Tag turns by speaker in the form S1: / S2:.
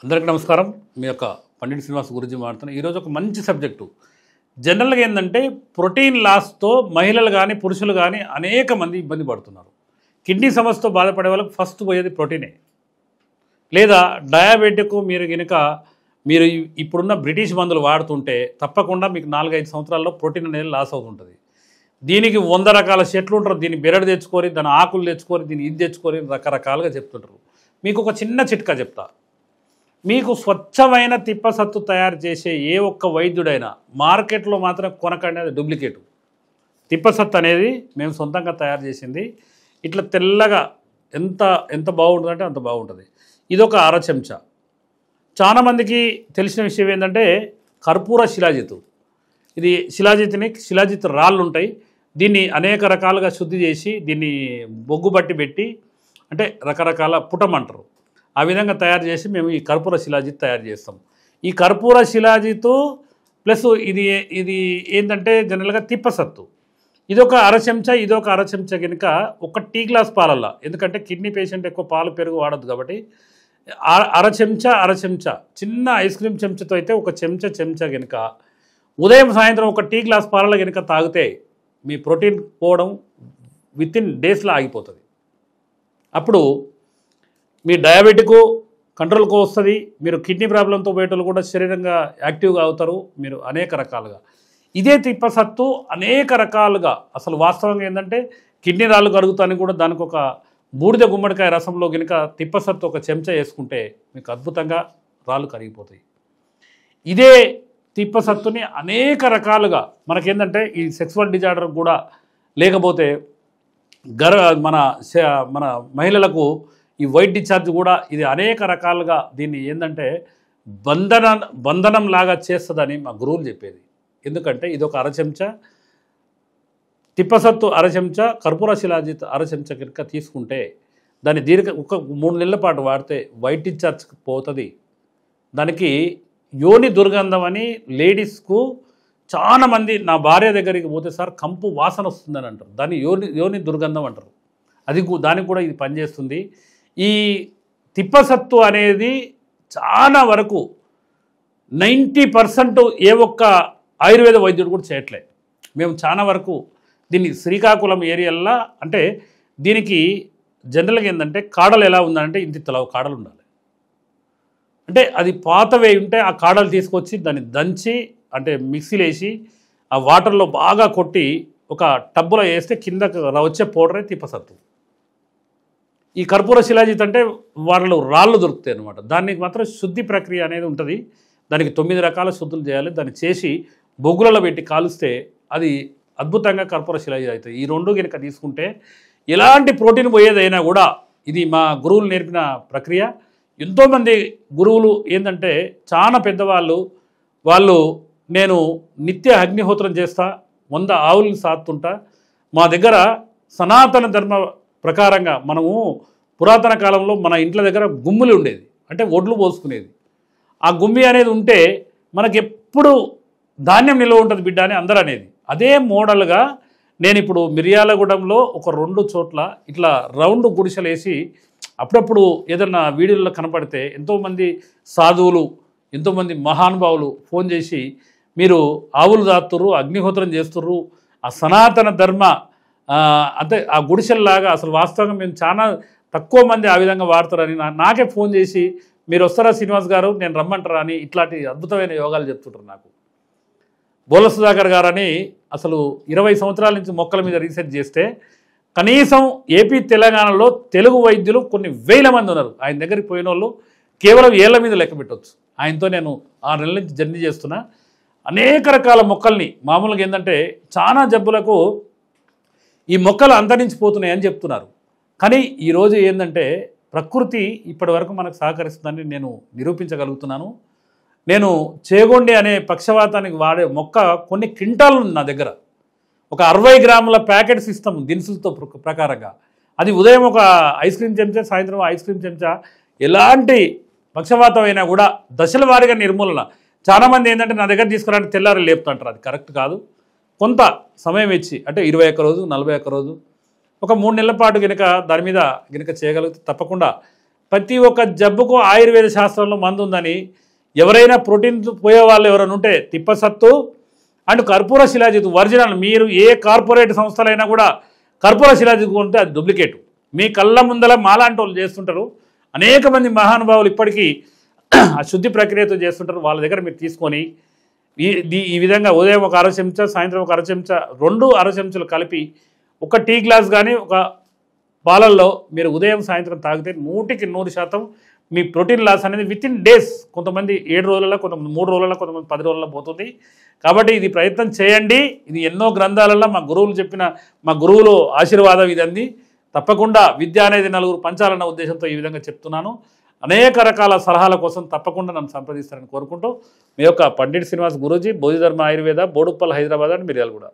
S1: అందరికీ నమస్కారం. మీ యొక్క పండిట్ శ్రీనివాస్ గురించి మాట్లాడుతున్నాను. ఈరోజు ఒక మంచి సబ్జెక్టు. జనరల్గా ఏంటంటే ప్రోటీన్ లాస్తో మహిళలు కానీ పురుషులు కానీ అనేక మంది ఇబ్బంది పడుతున్నారు. కిడ్నీ సమస్యతో బాధపడే వాళ్ళకి ఫస్ట్ పోయేది ప్రోటీనే. లేదా డయాబెటిక్ మీరు ఇప్పుడున్న బ్రిటిష్ మందులు వాడుతుంటే తప్పకుండా మీకు 4-5 సంవత్సరాల్లో ప్రోటీన్ అనేది లాస్ అవుతుంటుంది. దీనికి 100 రకాల చెట్లు ఉంటారు. దీన్ని బెరడు తెచ్చుకొని, దాని ఆకులు తెచ్చుకొని, దీన్ని ఇది తెచ్చుకొని రకరకాలుగా చెప్తుంటారు. మీకు ఒక చిన్న చిట్కా చెప్తా. మీకు స్వచ్ఛమైన తిప్పసత్తు తయారు చేసే ఏ ఒక్క వైద్యుడైనా మార్కెట్లో మాత్రం కొనకండి, అది డూప్లికేటు. తిప్పసత్తు అనేది మేము సొంతంగా తయారు చేసింది. ఇట్లా తెల్లగా ఎంత బాగుంటుందంటే అంత బాగుంటుంది. ఇదొక అర చెంచా. చాలామందికి తెలిసిన విషయం ఏంటంటే కర్పూర శిలాజితు. ఇది శిలాజిత్ రాళ్ళు ఉంటాయి. దీన్ని అనేక రకాలుగా శుద్ధి చేసి దీన్ని బొగ్గు బట్టి పెట్టి అంటే రకరకాల పుటమంటారు, ఆ విధంగా తయారు చేసి మేము ఈ కర్పూర శిలాజిత్ తయారు చేస్తాం. ఈ కర్పూర శిలాజితు ప్లస్ ఇది ఏంటంటే జనరల్గా తిప్పసత్తు. ఇదొక అర చెంచా, ఇదొక అర చెంచా కనుక ఒక టీ గ్లాస్ పాలల్లా, ఎందుకంటే కిడ్నీ పేషెంట్ ఎక్కువ పాలు పెరుగు వాడద్దు కాబట్టి అర చెంచా చిన్న ఐస్ క్రీమ్ చెంచాతో అయితే ఒక చెంచా కనుక ఉదయం సాయంత్రం ఒక టీ గ్లాస్ పాలల కనుక తాగితే మీ ప్రోటీన్ పోవడం వితిన్ డేస్లో ఆగిపోతుంది. అప్పుడు మీ డయాబెటిక్ కంట్రోల్కి వస్తుంది. మీరు కిడ్నీ ప్రాబ్లంతో పోయేటోళ్ళు కూడా శరీరంగా యాక్టివ్గా అవుతారు. మీరు అనేక రకాలుగా ఇదే తిప్పసత్తు అనేక రకాలుగా అసలు వాస్తవంగా ఏంటంటే కిడ్నీ రాళ్ళు కరుగుతానికి కూడా దానికి ఒక బూడిద గుమ్మడికాయ రసంలో కనుక తిప్పసత్తు ఒక చెంచా వేసుకుంటే మీకు అద్భుతంగా రాళ్ళు కరిగిపోతాయి. ఇదే తిప్పసత్తుని అనేక రకాలుగా మనకేంటంటే ఈ సెక్సువల్ డిజార్డర్ కూడా లేకపోతే మన మహిళలకు ఈ వైట్ డిశ్చార్జ్ కూడా ఇది అనేక రకాలుగా దీన్ని ఏంటంటే బంధనం లాగా చేస్తుందని మా గురువులు చెప్పేది. ఎందుకంటే ఇది ఒక అర చెంచా తిప్పసత్తు, అర చెంచా కర్పూర శిలాజిత్, అర చెంచా కనుక తీసుకుంటే దాన్ని ఒక 3 నెలల పాటు వాడితే వైట్ డిశ్చార్జ్ పోతుంది. దానికి యోని దుర్గంధం అని లేడీస్కు చాలామంది నా భార్య దగ్గరికి పోతే సార్ కంపు వాసన వస్తుందని అంటారు. దాన్ని యోని దుర్గంధం అంటారు. దానికి కూడా ఇది పనిచేస్తుంది. ఈ తిప్పసత్తు అనేది చాలా వరకు 90% ఏ ఒక్క ఆయుర్వేద వైద్యుడు కూడా చేయట్లే. మేము చాలా వరకు దీన్ని శ్రీకాకుళం ఏరియాలో అంటే దీనికి జనరల్గా ఏంటంటే కాడలు ఎలా ఉందంటే ఇంత తలవ కాడలు ఉండాలి. అంటే అది పాతవే ఉంటే ఆ కాడలు తీసుకొచ్చి దాన్ని దంచి అంటే మిక్సీలో వేసి ఆ వాటర్లో బాగా కొట్టి ఒక టబ్బులో వేస్తే కిందకు వచ్చే పౌడరే తిప్పసత్తు. ఈ కర్పూర శిలాజిత్ అంటే రాళ్ళు దొరుకుతాయి అన్నమాట. దానికి మాత్రం శుద్ధి ప్రక్రియ అనేది ఉంటుంది. దానికి 9 రకాల శుద్ధులు చేయాలి. దాన్ని చేసి బొగ్గులలో పెట్టి కాలుస్తే అది అద్భుతంగా కర్పూర శిలాజిత్ అవుతుంది. ఈ రెండు కనుక తీసుకుంటే ఎలాంటి ప్రోటీన్ పోయేదైనా కూడా ఇది మా గురువులు నేర్పిన ప్రక్రియ. ఎంతోమంది గురువులు ఏంటంటే చాలా పెద్దవాళ్ళు నేను నిత్య అగ్నిహోత్రం చేస్తా, 100 ఆవులను సాత్తుంటా. మా దగ్గర సనాతన ధర్మ ప్రకారంగా మనము పురాతన కాలంలో మన ఇంట్ల దగ్గర గుమ్ములు ఉండేది, అంటే ఒడ్లు పోసుకునేది. ఆ గుమ్మి అనేది ఉంటే మనకెప్పుడు ధాన్యం నిల్వ ఉంటుంది బిడ్డ అని అందరూ అనేది. అదే మోడల్గా నేను ఇప్పుడు మిర్యాలగూడెంలో ఒక 2 చోట్ల ఇట్లా రౌండ్ గుడిసెలు వేసి అప్పుడప్పుడు ఏదన్నా వీడియోలో కనపడితే ఎంతోమంది సాధువులు, ఎంతోమంది మహానుభావులు ఫోన్ చేసి మీరు ఆవులు దాస్తుర్రు, అగ్నిహోత్రం చేస్తుర్రు, ఆ సనాతన ధర్మ అంటే ఆ గుడిసెల్లాగా అసలు వాస్తవంగా మేము చాలా తక్కువ మంది ఆ విధంగా వాడతారని నాకే ఫోన్ చేసి మీరు వస్తారా శ్రీనివాస్ గారు, నేను రమ్మంటారా అని ఇట్లాంటి అద్భుతమైన యోగాలు చెప్తుంటారు నాకు. బోల సుధాకర్ గారని అసలు 20 సంవత్సరాల నుంచి మొక్కల మీద రీసెర్చ్ చేస్తే కనీసం ఏపీ తెలంగాణలో తెలుగు వైద్యులు కొన్ని వేల మంది ఉన్నారు. ఆయన దగ్గరికి పోయిన వాళ్ళు కేవలం ఏళ్ల మీద లెక్క పెట్టవచ్చు. ఆయనతో నేను 6 నెలల నుంచి జర్నీ చేస్తున్నా. అనేక రకాల మొక్కల్ని మామూలుగా ఏంటంటే చాలా జబ్బులకు ఈ మొక్కలు అంతరించిపోతున్నాయని చెప్తున్నారు. కానీ ఈరోజు ఏంటంటే ప్రకృతి ఇప్పటి వరకు మనకు సహకరిస్తుందని నేను నిరూపించగలుగుతున్నాను. నేను చేగొండి అనే పక్షవాతానికి వాడే మొక్క కొన్ని క్వింటాలు ఉంది నా దగ్గర. ఒక 60 గ్రాముల ప్యాకెట్స్ ఇస్తాం దినుసులతో ప్రకారంగా. అది ఉదయం ఒక ఐస్ క్రీమ్ చెంచా, సాయంత్రం ఐస్ క్రీమ్ చెంచా. ఎలాంటి పక్షవాతం అయినా కూడా దశల వారీగా నిర్మూలన. చాలామంది ఏంటంటే నా దగ్గర తీసుకురావడానికి తెల్లారి లేపుతుంటారు. అది కరెక్ట్ కాదు. కొంత సమయం ఇచ్చి అంటే 21 రోజు, 41 రోజు, ఒక 3 నెలల పాటు కనుక దాని మీద కనుక చేయగలిగితే తప్పకుండా ప్రతి ఒక్క జబ్బుకు ఆయుర్వేద శాస్త్రంలో మందు ఉందని, ఎవరైనా ప్రోటీన్ పోయే వాళ్ళు ఎవరైనా ఉంటే తిప్పసత్తు అండ్ కర్పూర శిలాజిత్ ఒరిజినల్, మీరు ఏ కార్పొరేట్ సంస్థలైనా కూడా కర్పూర శిలాజిత్ ఉంటే అది డూప్లికేట్. మీ కళ్ళ ముందల మాలాంటి వాళ్ళు చేస్తుంటారు. అనేక మంది మహానుభావులు ఇప్పటికీ ఆ శుద్ధి ప్రక్రియతో చేస్తుంటారు. వాళ్ళ దగ్గర మీరు తీసుకొని ఈ విధంగా ఉదయం ఒక అర చెంచా, సాయంత్రం ఒక అర చెంచా, 2 అర చెంచాలు కలిపి ఒక టీ గ్లాస్ కానీ ఒక పాలల్లో మీరు ఉదయం సాయంత్రం తాగితే 100% మీ ప్రోటీన్ లాస్ అనేది వితిన్ డేస్, కొంతమంది 7 రోజులలో, కొంతమంది 3 రోజులలో, కొంతమంది 10 రోజులలో పోతుంది. కాబట్టి ఇది ప్రయత్నం చేయండి. ఇది ఎన్నో గ్రంథాలలో మా గురువులు చెప్పిన, మా గురువులు ఆశీర్వాదం ఇదండి. తప్పకుండా విద్య అనేది నలుగురు పంచాలన్న ఉద్దేశంతో ఈ విధంగా చెప్తున్నాను. అనేక రకాల సలహాల కోసం తప్పకుండా నన్ను సంప్రదిస్తారని కోరుకుంటూ, మీ యొక్క పండిట్ శ్రీనివాస్ గురూజీ, బోధిధర్మ ఆయుర్వేద, బోడుప్పల్, హైదరాబాద్ అండ్ మిర్యాలగూడ.